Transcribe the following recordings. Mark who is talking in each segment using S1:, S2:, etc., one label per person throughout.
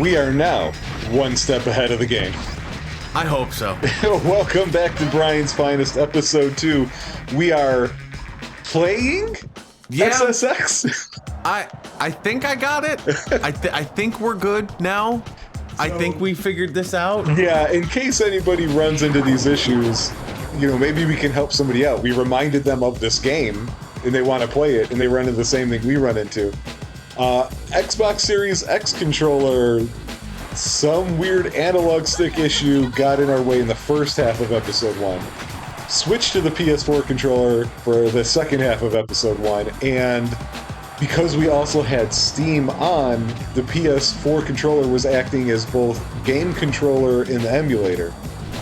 S1: We are now one step ahead of the game.
S2: I hope so.
S1: Welcome back to Brian's Finest, episode 2. We are playing SSX.
S2: I think I got it. I think we're good now. I think we figured this out.
S1: Yeah, in case anybody runs into these issues, you know, maybe we can help somebody out. We reminded them of this game, and they want to play it, and they run into the same thing we run into. Xbox Series X controller, some weird analog stick issue got in our way in the first half of episode 1. Switched to the PS4 controller for the second half of episode 1, and because we also had Steam on, the PS4 controller was acting as both game controller in the emulator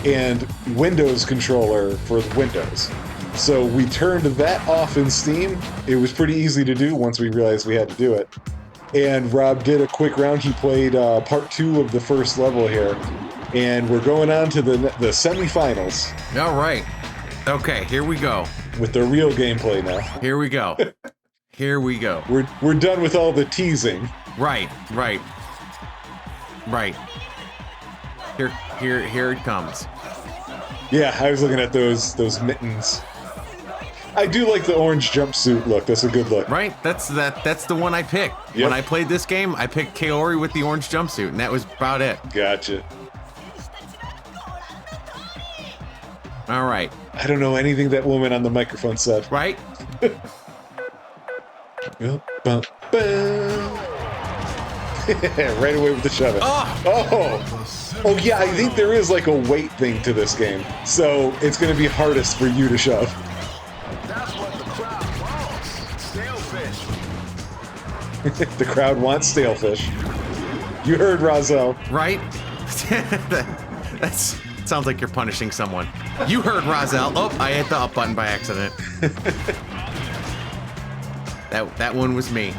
S1: and Windows controller for Windows. So we turned that off in Steam. It was pretty easy to do once we realized we had to do it. And Rob did a quick round. He played part 2 of the first level here. And we're going on to the semi-finals.
S2: All right. Okay, here we go.
S1: With the real gameplay now.
S2: Here we go. Here we go.
S1: We're done with all the teasing.
S2: Right. Here it comes.
S1: Yeah, I was looking at those mittens. I do like the orange jumpsuit look. That's a good look.
S2: Right? That's the one I picked.
S1: Yep.
S2: When I played this game, I picked Kaori with the orange jumpsuit, and that was about it.
S1: Gotcha.
S2: All right.
S1: I don't know anything that woman on the microphone said.
S2: Right?
S1: Right away with the shove it. Oh, yeah, I think there is like a weight thing to this game. So it's going to be hardest for you to shove.
S3: That's what the crowd wants. Stale fish.
S1: The crowd wants stale fish. You heard Wrasslin.
S2: Right? That sounds like you're punishing someone. You heard Wrasslin. Oh, I hit the up button by accident. That one was me.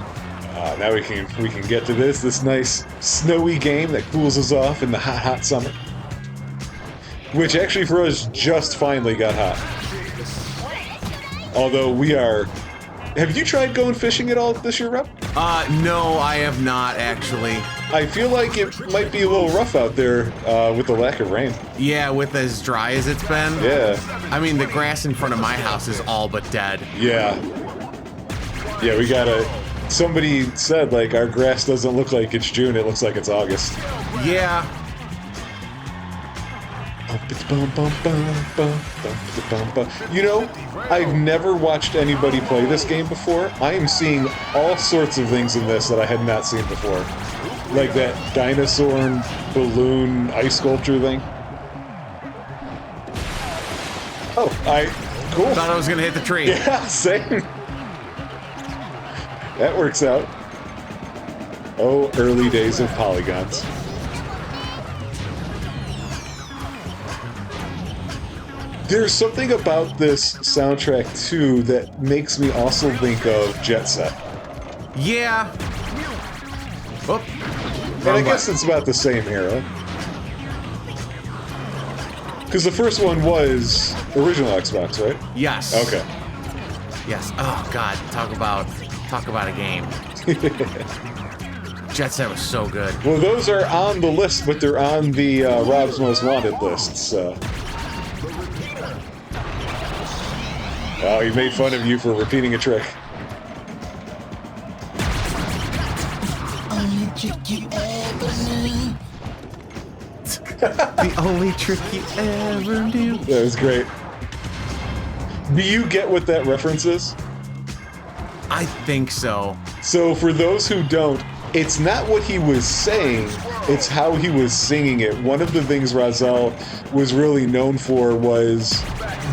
S1: Now we can get to this nice snowy game that cools us off in the hot summer. Which actually for us just finally got hot. Although we are... Have you tried going fishing at all this year, Rob?
S2: No, I have not actually.
S1: I feel like it might be a little rough out there with the lack of rain.
S2: Yeah, with as dry as it's been.
S1: Yeah.
S2: I mean, the grass in front of my house is all but dead.
S1: Yeah. Yeah, we gotta... Somebody said, like, our grass doesn't look like it's June, it looks like it's August.
S2: Yeah.
S1: You know, I've never watched anybody play this game before. I am seeing all sorts of things in this that I had not seen before. Like that dinosaur and balloon ice sculpture thing. Oh, cool.
S2: Thought I was gonna hit the tree.
S1: Yeah, same. That works out. Oh, early days of polygons. There's something about this soundtrack, too, that makes me also think of Jet Set.
S2: Yeah. Oh.
S1: And I guess it's about the same era. Because the first one was original Xbox, right?
S2: Yes.
S1: Okay.
S2: Yes. Oh, God. Talk about a game. Jet Set was so good.
S1: Well, those are on the list, but they're on the Rob's Most Wanted list, so... Oh, he made fun of you for repeating a trick.
S2: The only trick you ever knew.
S1: That was great. Do you get what that reference is?
S2: I think so.
S1: So for those who don't, it's not what he was saying, it's how he was singing it. One of the things Wrasslin was really known for was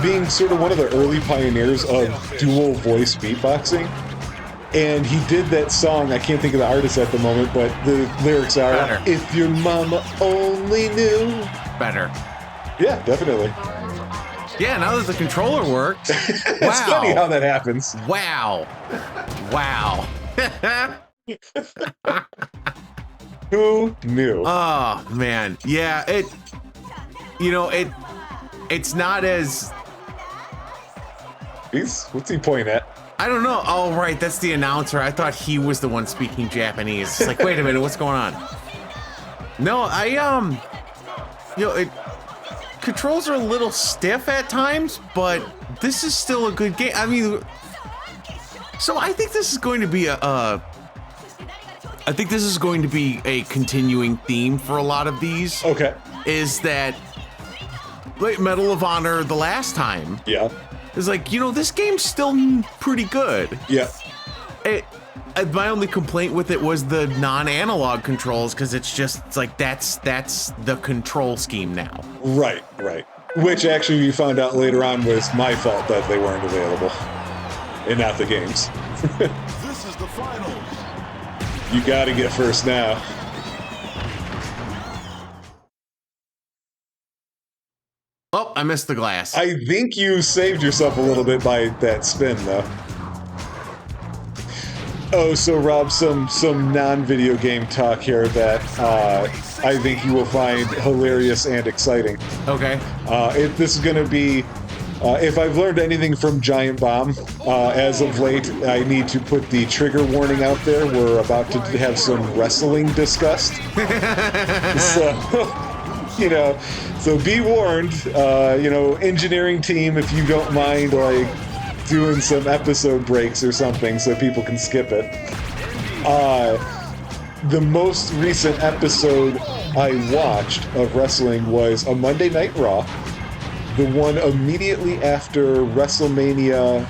S1: being sort of one of the early pioneers of dual voice beatboxing. And he did that song, I can't think of the artist at the moment, but the lyrics are,
S2: Better.
S1: If your mama only knew.
S2: Better.
S1: Yeah, definitely.
S2: Yeah, now that the controller worked.
S1: It's
S2: Wow.
S1: funny how that happens.
S2: Wow. Wow.
S1: Who knew?
S2: Oh, man. Yeah, it's not as...
S1: What's he pointing at?
S2: I don't know. Oh, right. That's the announcer. I thought he was the one speaking Japanese. It's like, wait a minute. What's going on? No, controls are a little stiff at times, but this is still a good game. I mean, so I think this is going to be I think this is going to be a continuing theme for a lot of these.
S1: Okay.
S2: Is that like Medal of Honor the last time?
S1: Yeah.
S2: It's like, this game's still pretty good.
S1: Yeah.
S2: My only complaint with it was the non-analog controls, because it's like that's the control scheme now.
S1: Right. Which actually we found out later on was my fault that they weren't available, and not the games.
S3: This is the finals.
S1: You got to get first now.
S2: Oh, I missed the glass.
S1: I think you saved yourself a little bit by that spin, though. Oh, so Rob, some non-video game talk here that I think you will find hilarious and exciting.
S2: Okay.
S1: This is going to be, if I've learned anything from Giant Bomb as of late, I need to put the trigger warning out there. We're about to have some wrestling discussed. So be warned, engineering team, if you don't mind, doing some episode breaks or something so people can skip it. The most recent episode I watched of wrestling was a Monday Night Raw, the one immediately after WrestleMania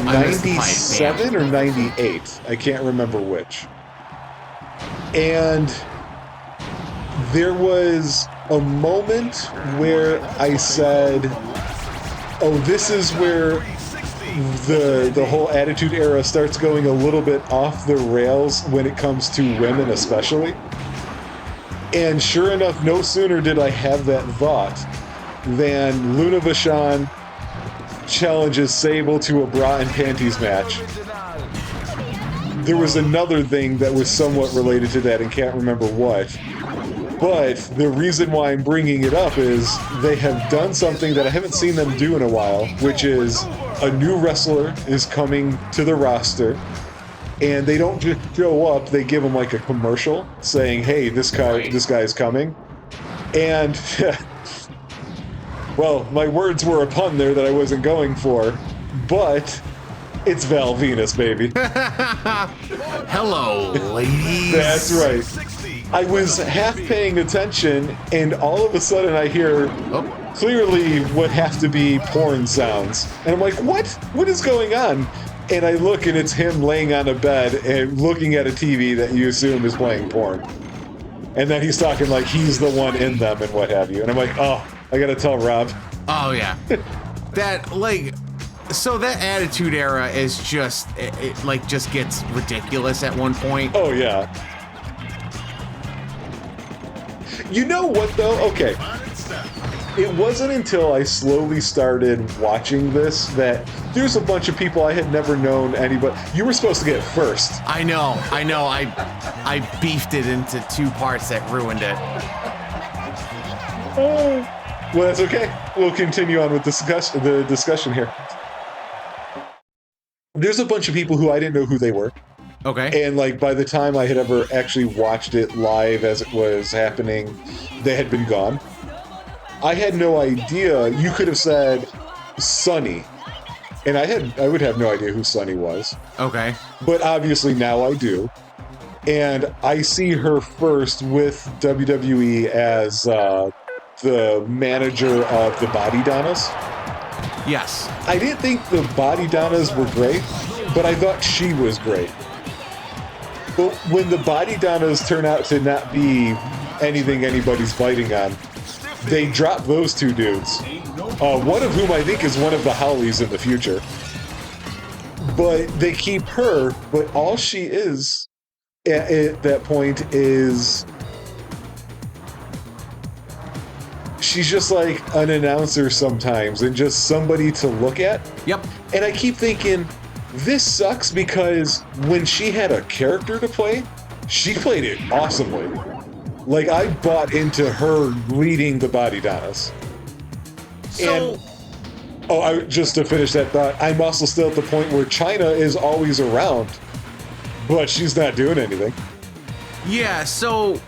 S1: 97 or 98. I can't remember which. And there was a moment where I said, oh, this is where the whole Attitude Era starts going a little bit off the rails when it comes to women especially. And sure enough, no sooner did I have that thought than Luna Vachon challenges Sable to a bra and panties match. There was another thing that was somewhat related to that and can't remember what. But the reason why I'm bringing it up is they have done something that I haven't seen them do in a while, which is a new wrestler is coming to the roster, and they don't just show up, they give them like a commercial saying, hey, this guy is coming. And, well, my words were a pun there that I wasn't going for, but it's Val Venus, baby.
S2: Hello, ladies.
S1: That's right. I was half paying attention, and all of a sudden I hear clearly what have to be porn sounds. And I'm like, what? What is going on? And I look, and it's him laying on a bed and looking at a TV that you assume is playing porn. And then he's talking like he's the one in them and what have you. And I'm like, oh, I gotta tell Rob.
S2: Oh, yeah. So that Attitude Era is just, it just gets ridiculous at one point.
S1: Oh, yeah. You know what, though? Okay. It wasn't until I slowly started watching this that there's a bunch of people I had never known anybody. You were supposed to get first.
S2: I know. I beefed it into two parts that ruined it.
S1: Well, that's okay. We'll continue on with the discussion here. There's a bunch of people who I didn't know who they were.
S2: Okay.
S1: And by the time I had ever actually watched it live as it was happening, they had been gone. I had no idea. You could have said Sunny, and I would have no idea who Sunny was.
S2: Okay.
S1: But obviously now I do. And I see her first with WWE as the manager of the Body Donnas.
S2: Yes.
S1: I didn't think the Body Donnas were great, but I thought she was great. But when the Body Donnas turn out to not be anything anybody's biting on, they drop those two dudes. One of whom I think is one of the Hollies in the future. But they keep her, but all she is at that point is she's just like an announcer sometimes and just somebody to look at.
S2: Yep.
S1: And I keep thinking, this sucks because when she had a character to play, she played it awesomely. Like, I bought into her leading the Body Donnas.
S2: So,
S1: Just to finish that thought, I'm also still at the point where China is always around, but she's not doing anything.
S2: Yeah, so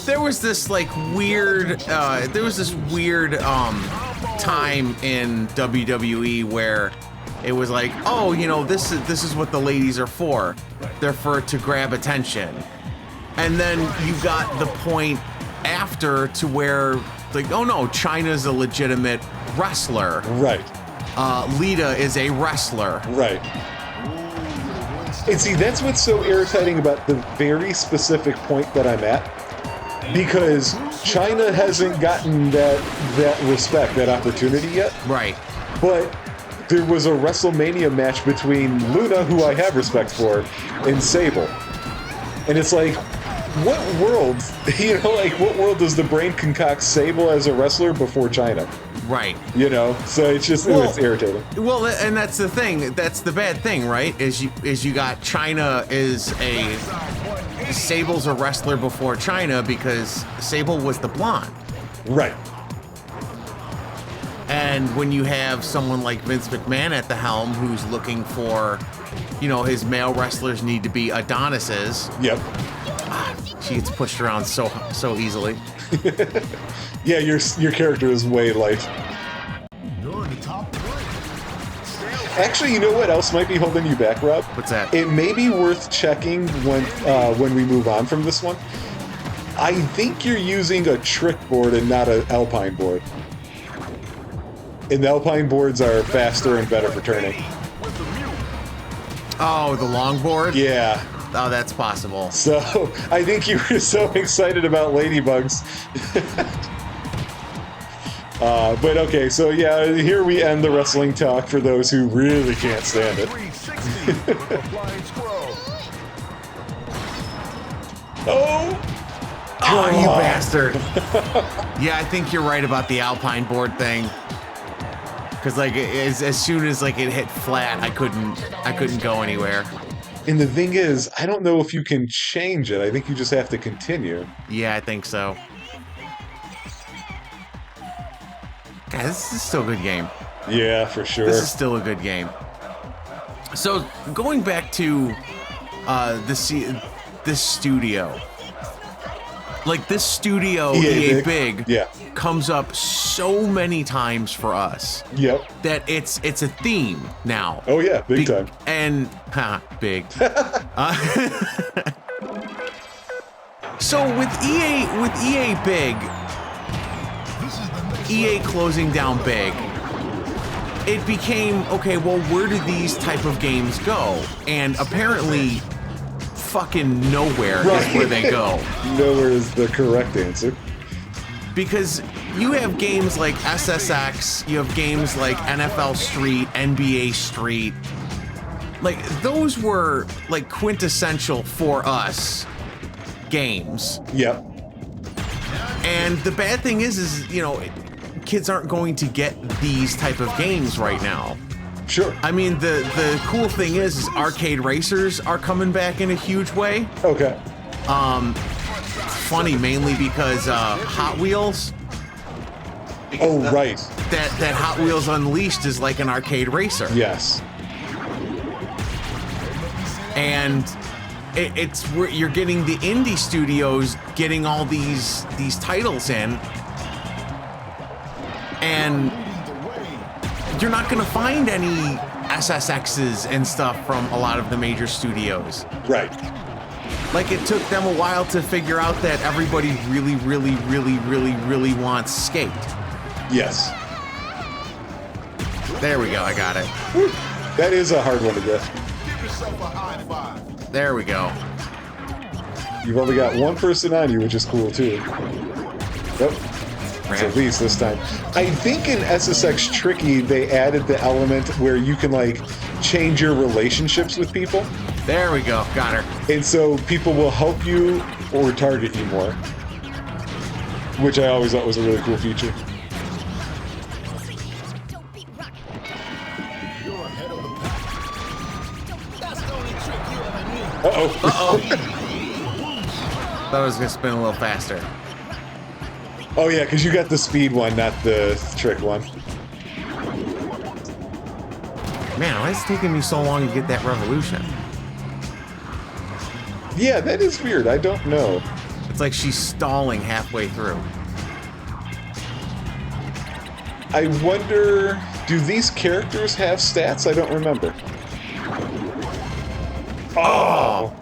S2: there was this weird time in WWE where it was like, oh, this is what the ladies are for. They're for to grab attention. And then you got the point after to where oh no, China's a legitimate wrestler.
S1: Right.
S2: Lita is a wrestler.
S1: Right. And see, that's what's so irritating about the very specific point that I'm at. Because China hasn't gotten that respect, that opportunity yet.
S2: Right.
S1: But there was a WrestleMania match between Luna, who I have respect for, and Sable. And it's like, what world, what world does the brain concoct Sable as a wrestler before China?
S2: Right.
S1: So it's just, it's irritating.
S2: Well, and that's the thing. That's the bad thing, right? Is you got China Sable's a wrestler before China because Sable was the blonde.
S1: Right.
S2: And when you have someone like Vince McMahon at the helm who's looking for, his male wrestlers need to be Adonises.
S1: Yep.
S2: She gets pushed around so easily.
S1: Yeah, your character is way light.
S3: You're in the top three.
S1: Actually, you know what else might be holding you back, Rob?
S2: What's that?
S1: It may be worth checking when we move on from this one. I think you're using a trick board and not an alpine board. And the alpine boards are faster and better for turning.
S2: Oh, the longboard?
S1: Yeah.
S2: Oh, that's possible.
S1: So, I think you were so excited about ladybugs. But okay, so yeah, here we end the wrestling talk for those who really can't stand it.
S3: 360 flying scroll.
S1: Oh,
S2: you bastard. Yeah, I think you're right about the alpine board thing. Because as soon as it hit flat, I couldn't go anywhere.
S1: and the thing is, I don't know if you can change it. I think you just have to continue.
S2: Yeah, I think so. God, this is still a good game.
S1: Yeah, for sure.
S2: This is still a good game. So going back to this studio, this studio, EA Big,
S1: yeah,
S2: comes up so many times for us.
S1: Yep.
S2: That it's a theme now.
S1: Oh yeah, big time.
S2: And big. So with EA Big, EA closing down Big, it became, okay, well, where do these type of games go? And apparently, fucking nowhere is where they go.
S1: Nowhere is the correct answer.
S2: Because you have games like SSX, you have games like NFL Street, NBA Street. Those were, quintessential for us games.
S1: Yep.
S2: And the bad thing is, kids aren't going to get these type of games right now.
S1: Sure.
S2: I mean, the cool thing is arcade racers are coming back in a huge way.
S1: Okay.
S2: Funny, mainly because Hot Wheels.
S1: Oh, right.
S2: That Hot Wheels Unleashed is like an arcade racer.
S1: Yes.
S2: And it's where you're getting the indie studios getting all these titles in. And you're not going to find any SSXs and stuff from a lot of the major studios.
S1: Right.
S2: It took them a while to figure out that everybody really, really, really, really, really wants Skate.
S1: Yes.
S2: There we go. I got it.
S1: Whew. That is a hard one to get.
S3: Give yourself a high five.
S2: There we go.
S1: You've only got one person on you, which is cool too. Yep. It's at least this time. I think in SSX Tricky, they added the element where you can change your relationships with people.
S2: There we go. Got her.
S1: And so people will help you or target you more. Which I always thought was a really cool feature.
S3: You're ahead of the pack. That's the only trick you ever knew.
S1: Uh-oh.
S2: Thought I was going to spin a little faster.
S1: Oh yeah, because you got the speed one, not the trick one.
S2: Man, why is it taking me so long to get that revolution?
S1: Yeah, that is weird. I don't know.
S2: It's like she's stalling halfway through.
S1: I wonder, do these characters have stats? I don't remember. Oh!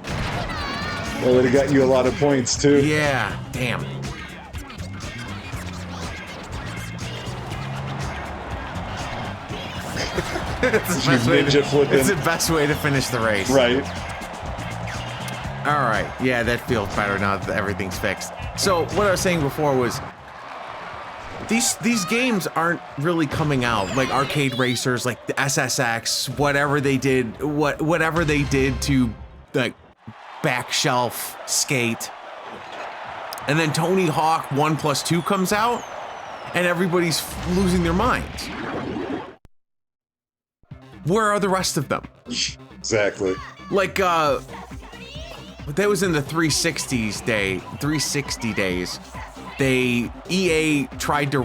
S1: That would have got you a lot of points, too.
S2: Yeah, damn. It's the best way to finish the race.
S1: Right.
S2: All right. Yeah, that feels better now that everything's fixed. So what I was saying before was these games aren't really coming out like arcade racers, like the SSX, whatever they did to like back shelf skate, and then Tony Hawk 1+2 comes out, and everybody's losing their minds. Where are the rest of them?
S1: Exactly.
S2: Like, that was in the 360 days. EA tried to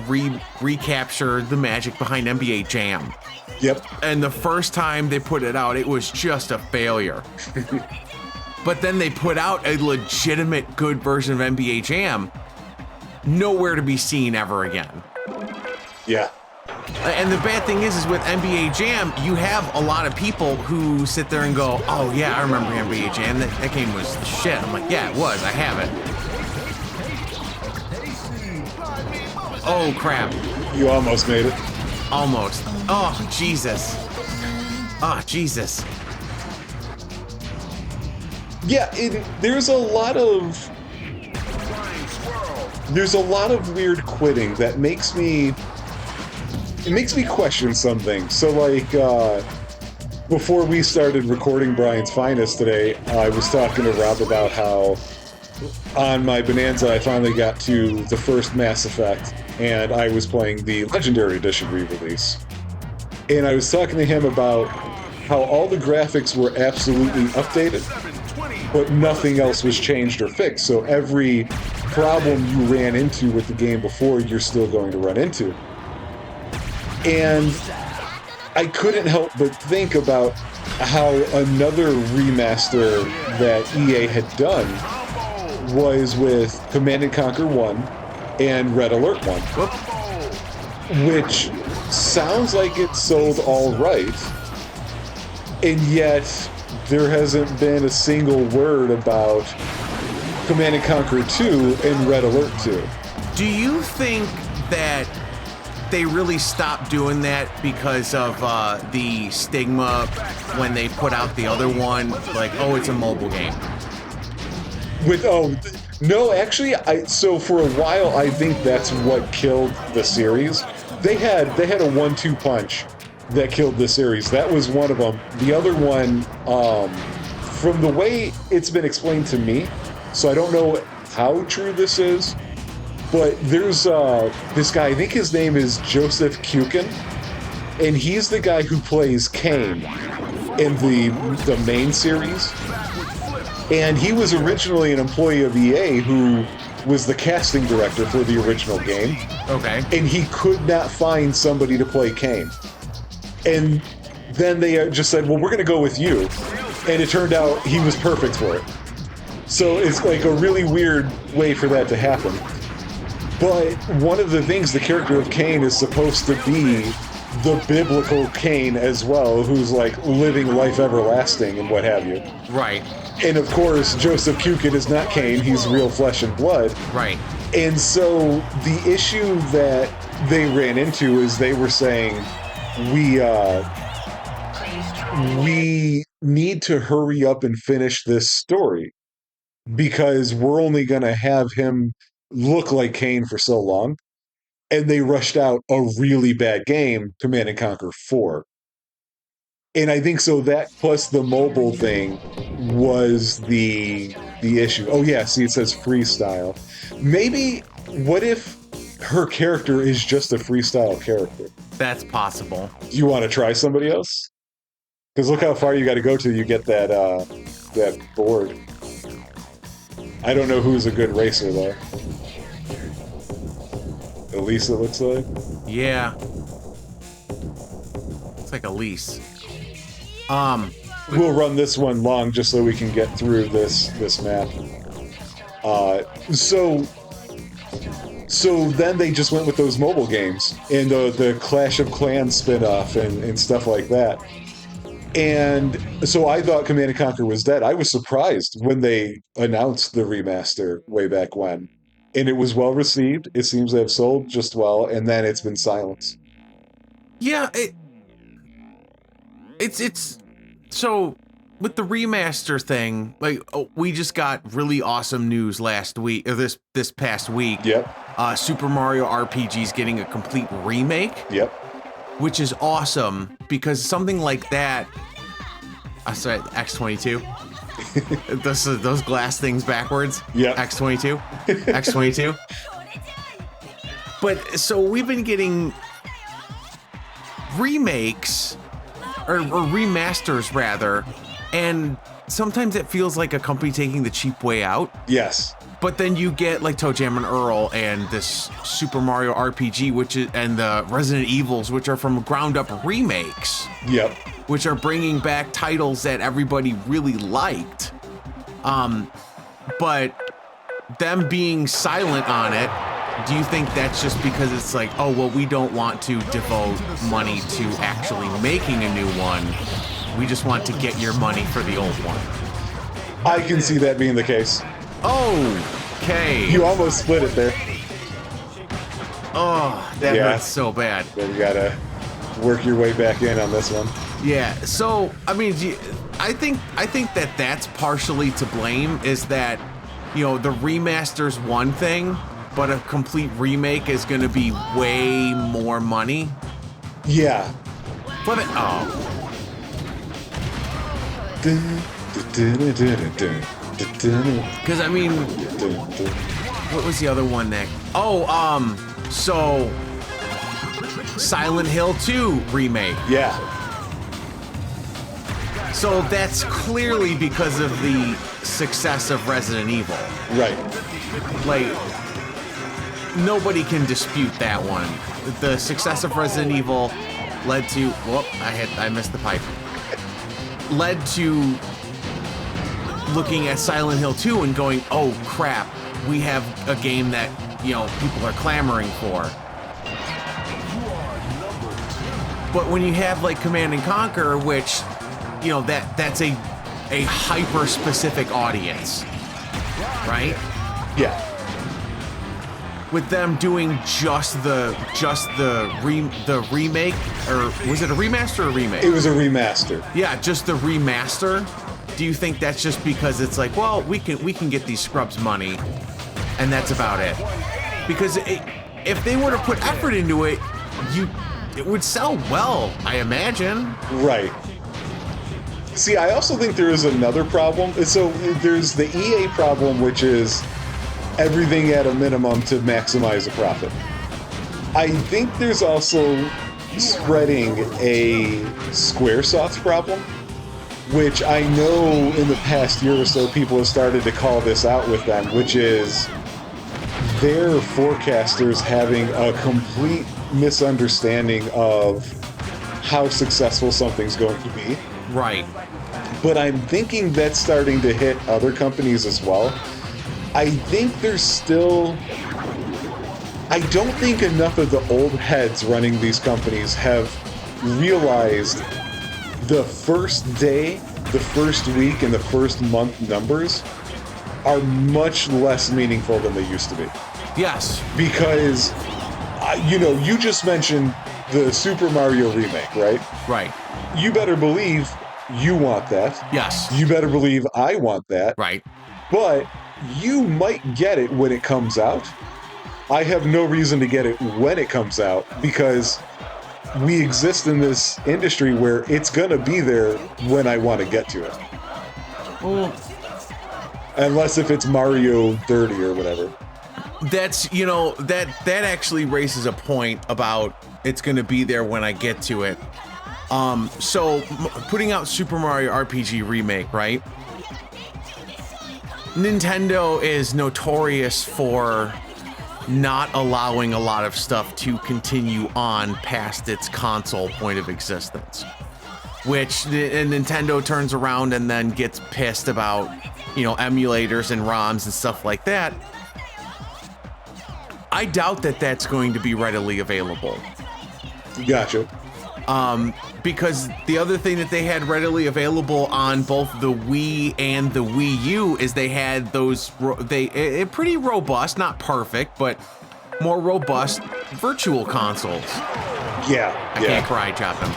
S2: recapture the magic behind NBA Jam.
S1: Yep.
S2: And the first time they put it out, it was just a failure. But then they put out a legitimate good version of NBA Jam, nowhere to be seen ever again.
S1: Yeah.
S2: And the bad thing is with NBA Jam, you have a lot of people who sit there and go, oh yeah, I remember NBA Jam. That game was shit. I'm like, yeah, it was. I have it. Oh crap.
S1: You almost made it.
S2: Almost. Oh, Jesus. Oh, Jesus.
S1: Yeah, there's a lot of weird quitting that makes me question something. So like before we started recording Brian's Finest today, I was talking to Rob about how on my Bonanza I finally got to the first Mass Effect and I was playing the Legendary Edition re-release. And I was talking to him about how all the graphics were absolutely updated, but nothing else was changed or fixed. So every problem you ran into with the game before, you're still going to run into. And I couldn't help but think about how another remaster that EA had done was with Command & Conquer 1 and Red Alert 1. Which sounds like it sold all right, and yet there hasn't been a single word about Command & Conquer 2 and Red Alert 2.
S2: Do you think that they really stopped doing that because of the stigma when they put out the other one? Like, oh, it's a mobile game.
S1: No, actually, so for a while, I think that's what killed the series. They had a 1-2 punch that killed the series. That was one of them. The other one, from the way it's been explained to me, so I don't know how true this is, but there's this guy, I think his name is Joseph Kukin, and he's the guy who plays Kane in the main series. And he was originally an employee of EA who was the casting director for the original game.
S2: Okay.
S1: And he could not find somebody to play Kane. And then they just said, well, we're going to go with you. And it turned out he was perfect for it. So it's like a really weird way for that to happen. But one of the things, the character of Kane is supposed to be the biblical Kane as well, who's like living life everlasting and what have you.
S2: Right.
S1: And of course, Joseph Kukin is not Kane, he's real flesh and blood.
S2: Right.
S1: And so the issue that they ran into is they were saying, we need to hurry up and finish this story because we're only going to have him look like Kane for so long. And they rushed out a really bad game, Command & Conquer 4. And I think so that plus the mobile thing was the issue. Oh yeah, see it says freestyle. Maybe, what if her character is just a freestyle character?
S2: That's possible.
S1: Do you want to try somebody else? Because look how far you got to go till you get that board. I don't know who's a good racer though. Elise, it looks like.
S2: Yeah. It's like Elise.
S1: We'll run this one long just so we can get through this map. So then they just went with those mobile games and the Clash of Clans spin-off and stuff like that. And so I thought Command & Conquer was dead. I was surprised when they announced the remaster way back when. And it was well received. It seems to have sold just well, and then it's been silenced.
S2: Yeah, it's so with the remaster thing, like we just got really awesome news last week, or this past week.
S1: Yep.
S2: Super Mario RPG is getting a complete remake.
S1: Yep.
S2: Which is awesome because something like that. I said X22. those glass things backwards.
S1: Yeah.
S2: X22. X22. But so we've been getting remakes or remasters rather, and sometimes it feels like a company taking the cheap way out.
S1: Yes.
S2: But then you get like Toe Jam and Earl and this Super Mario RPG, which is, and the Resident Evils, which are from ground up remakes.
S1: Yep.
S2: Which are bringing back titles that everybody really liked. But them being silent on it, do you think that's just because it's like, oh, well, we don't want to devote money to actually making a new one. We just want to get your money for the old one.
S1: I can see that being the case.
S2: Okay.
S1: You almost split it there.
S2: Oh, that hurts so bad.
S1: Then you gotta work your way back in on this one.
S2: Yeah. So, I mean, I think that that's partially to blame. Is that, you know, the remaster's one thing, but a complete remake is going to be way more money.
S1: Yeah.
S2: But because I mean, what was the other one that? So Silent Hill 2 remake.
S1: Yeah.
S2: So that's clearly because of the success of Resident Evil.
S1: Right.
S2: Like, nobody can dispute that one. The success of Resident Evil led to, I missed the pipe. Led to looking at Silent Hill 2 and going, oh crap, we have a game that, you know, people are clamoring for. But when you have like Command & Conquer, which, you know, that's a hyper specific audience, right?
S1: Yeah.
S2: With them doing just the remake, or was it a remaster or a remake?
S1: It was a remaster.
S2: Yeah, just the remaster. Do you think that's just because it's like, well, we can get these scrubs money, and that's about it? Because if they were to put effort into it, it would sell well, I imagine.
S1: Right. See, I also think there is another problem. So there's the EA problem, which is everything at a minimum to maximize a profit. I think there's also spreading a Squaresoft problem, which I know in the past year or so people have started to call this out with them, which is their forecasters having a complete misunderstanding of how successful something's going to be.
S2: Right.
S1: But I'm thinking that's starting to hit other companies as well. I think there's still... I don't think enough of the old heads running these companies have realized the first day, the first week, and the first month numbers are much less meaningful than they used to be.
S2: Yes.
S1: Because, you just mentioned the Super Mario remake, right?
S2: Right.
S1: You better believe you want that.
S2: Yes.
S1: You better believe I want that.
S2: Right.
S1: But you might get it when it comes out. I have no reason to get it when it comes out because we exist in this industry where it's going to be there when I want to get to it.
S2: Well,
S1: unless if it's Mario 30 or whatever.
S2: That's, that actually raises a point about it's going to be there when I get to it. So putting out Super Mario RPG Remake, right? Nintendo is notorious for not allowing a lot of stuff to continue on past its console point of existence. which and Nintendo turns around and then gets pissed about, emulators and ROMs and stuff like that. I doubt that that's going to be readily available.
S1: Gotcha.
S2: Because the other thing that they had readily available on both the Wii and the Wii U is they had those pretty robust, not perfect, but more robust virtual consoles.
S1: Yeah.
S2: I can't cry chop him.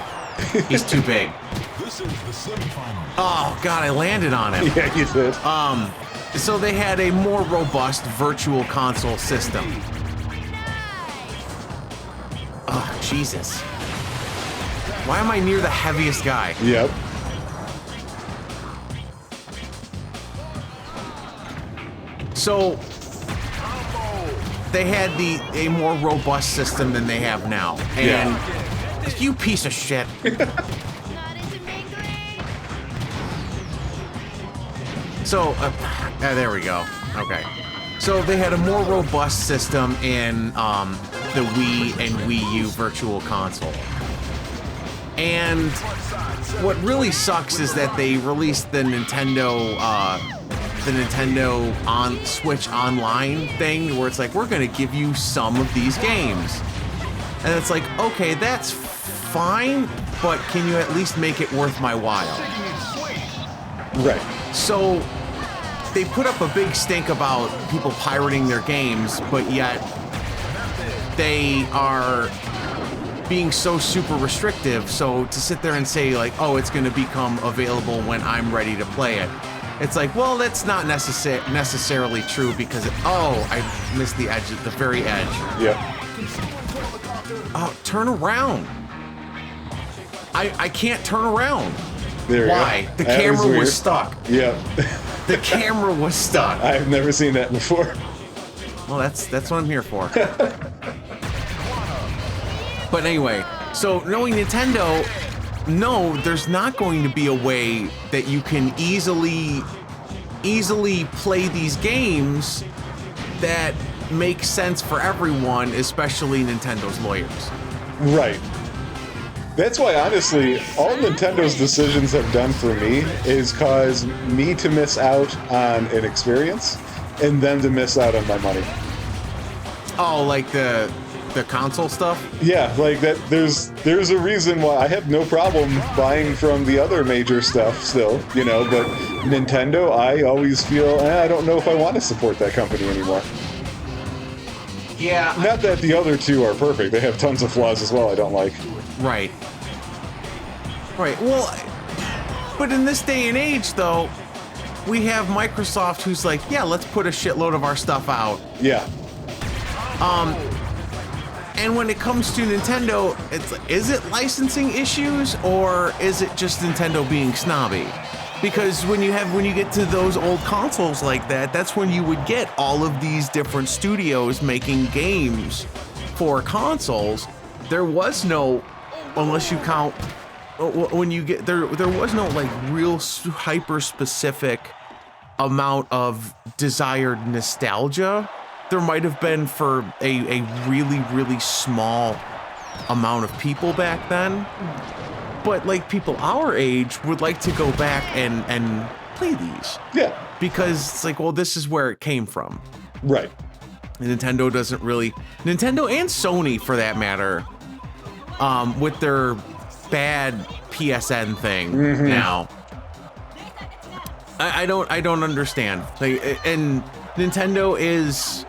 S2: He's too big.
S3: This is the semi-finals.
S2: Oh God, I landed on him.
S1: Yeah, you did.
S2: So they had a more robust virtual console system. Oh, Jesus. Why am I near the heaviest guy?
S1: Yep.
S2: So they had a more robust system than they have now. And you piece of shit. So, there we go. Okay. So they had a more robust system in the Wii and Wii U Virtual Console. And what really sucks is that they released the Nintendo on Switch Online thing, where it's like, we're gonna give you some of these games, and it's like, okay, that's fine, but can you at least make it worth my while?
S1: Right.
S2: So they put up a big stink about people pirating their games, but yet they are being so super restrictive. So to sit there and say like, oh, it's going to become available when I'm ready to play it, it's like, well, that's not necessarily true, because I missed the edge, the very edge.
S1: Yep.
S2: Oh, turn around. I can't turn around.
S1: There you
S2: Why?
S1: go.
S2: The
S1: That
S2: camera
S1: weird.
S2: was stuck.
S1: Yep.
S2: The camera was stuck.
S1: I've never seen that before.
S2: Well, that's what I'm here for. But anyway, so knowing Nintendo, no, there's not going to be a way that you can easily play these games that make sense for everyone, especially Nintendo's lawyers.
S1: Right. That's why, honestly, all Nintendo's decisions have done for me is cause me to miss out on an experience and them to miss out on my money.
S2: Oh, like the console stuff?
S1: Yeah, like that. There's a reason why I have no problem buying from the other major stuff still, but Nintendo, I always feel, I don't know if I want to support that company anymore.
S2: Yeah.
S1: Not that the other two are perfect. They have tons of flaws as well I don't like.
S2: Right. Right. Well, but in this day and age, though, we have Microsoft who's like, yeah, let's put a shitload of our stuff out.
S1: Yeah.
S2: And when it comes to Nintendo, is it licensing issues, or is it just Nintendo being snobby? Because when you get to those old consoles like that, that's when you would get all of these different studios making games for consoles. There was no, unless you count, when you get there was no like real hyper specific amount of desired nostalgia. There might have been for a really, really small amount of people back then. But like people our age would like to go back and play these.
S1: Yeah.
S2: Because it's like, well, this is where it came from.
S1: Right.
S2: Nintendo doesn't really, Nintendo and Sony for that matter, with their bad PSN thing now. I don't understand. Like, and Nintendo's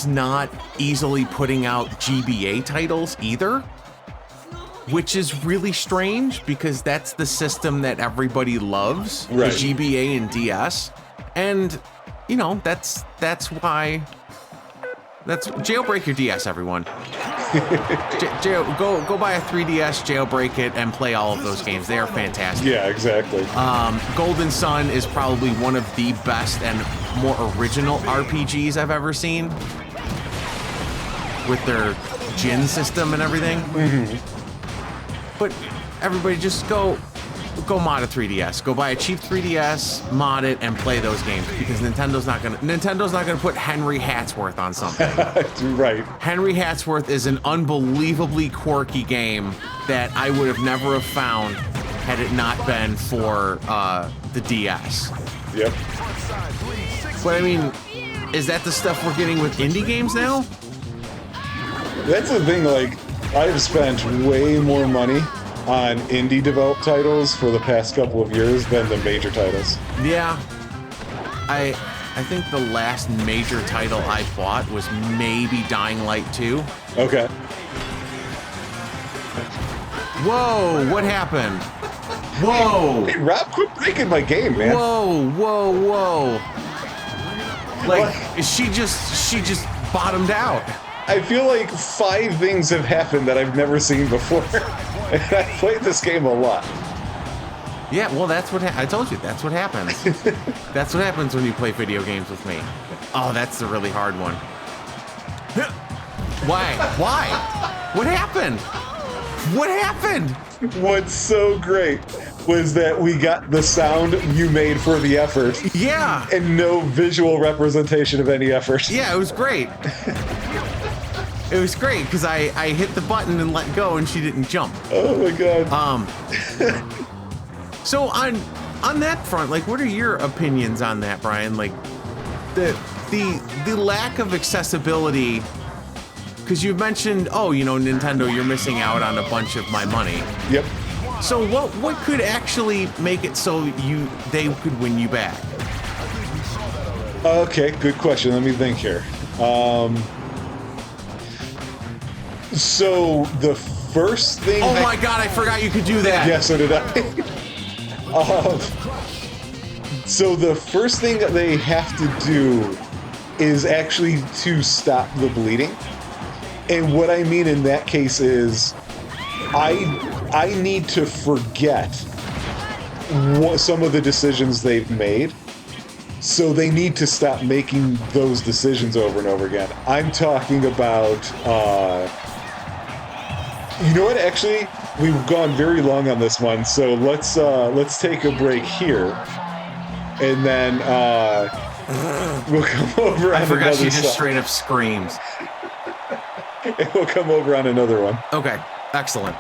S2: not easily putting out GBA titles either, which is really strange because that's the system that everybody loves,
S1: right.
S2: The GBA and DS. And, that's jailbreak your DS, everyone. Go buy a 3DS, jailbreak it, and play all of those games. They are fantastic.
S1: Yeah, exactly.
S2: Golden Sun is probably one of the best and more original RPGs I've ever seen, with their Jin system and everything. But everybody just go go mod a 3DS. Go buy a cheap 3DS, mod it, and play those games because Nintendo's not gonna put Henry Hatsworth on something.
S1: Right.
S2: Henry Hatsworth is an unbelievably quirky game that I would have never have found had it not been for the DS.
S1: Yep.
S2: But I mean, is that the stuff we're getting with indie games now?
S1: That's the thing, like, I've spent way more money on indie developed titles for the past couple of years than the major titles.
S2: Yeah. I think the last major title I bought was maybe Dying Light 2.
S1: Okay.
S2: Whoa, what happened? Whoa!
S1: Hey, Rob, quit breaking my game, man.
S2: Whoa. Like, she just bottomed out.
S1: I feel like 5 things have happened that I've never seen before. And I played this game a lot.
S2: Yeah, well, that's what I told you. That's what happens. That's what happens when you play video games with me. Oh, that's the really hard one. Why? What happened? What happened?
S1: What's so great was that we got the sound you made for the effort.
S2: Yeah.
S1: And no visual representation of any effort.
S2: Yeah, it was great. It was great because I hit the button and let go and she didn't jump.
S1: Oh my god.
S2: So on that front, like, what are your opinions on that, Brian? Like, the lack of accessibility. Because you mentioned, oh, you know, Nintendo, you're missing out on a bunch of my money.
S1: Yep.
S2: So what could actually make it so they could win you back?
S1: Okay, good question. Let me think here. So the first thing.
S2: Oh my god, I forgot you could do that.
S1: Yeah, so did I. So the first thing that they have to do is actually to stop the bleeding. And what I mean in that case is I need to forget some of the decisions they've made. So they need to stop making those decisions over and over again. I'm talking about, you know what? Actually, we've gone very long on this one, so let's take a break here, and then we'll come over.
S2: I forgot she just
S1: side.
S2: straight up screams.
S1: And we'll come over on another one.
S2: Okay, excellent.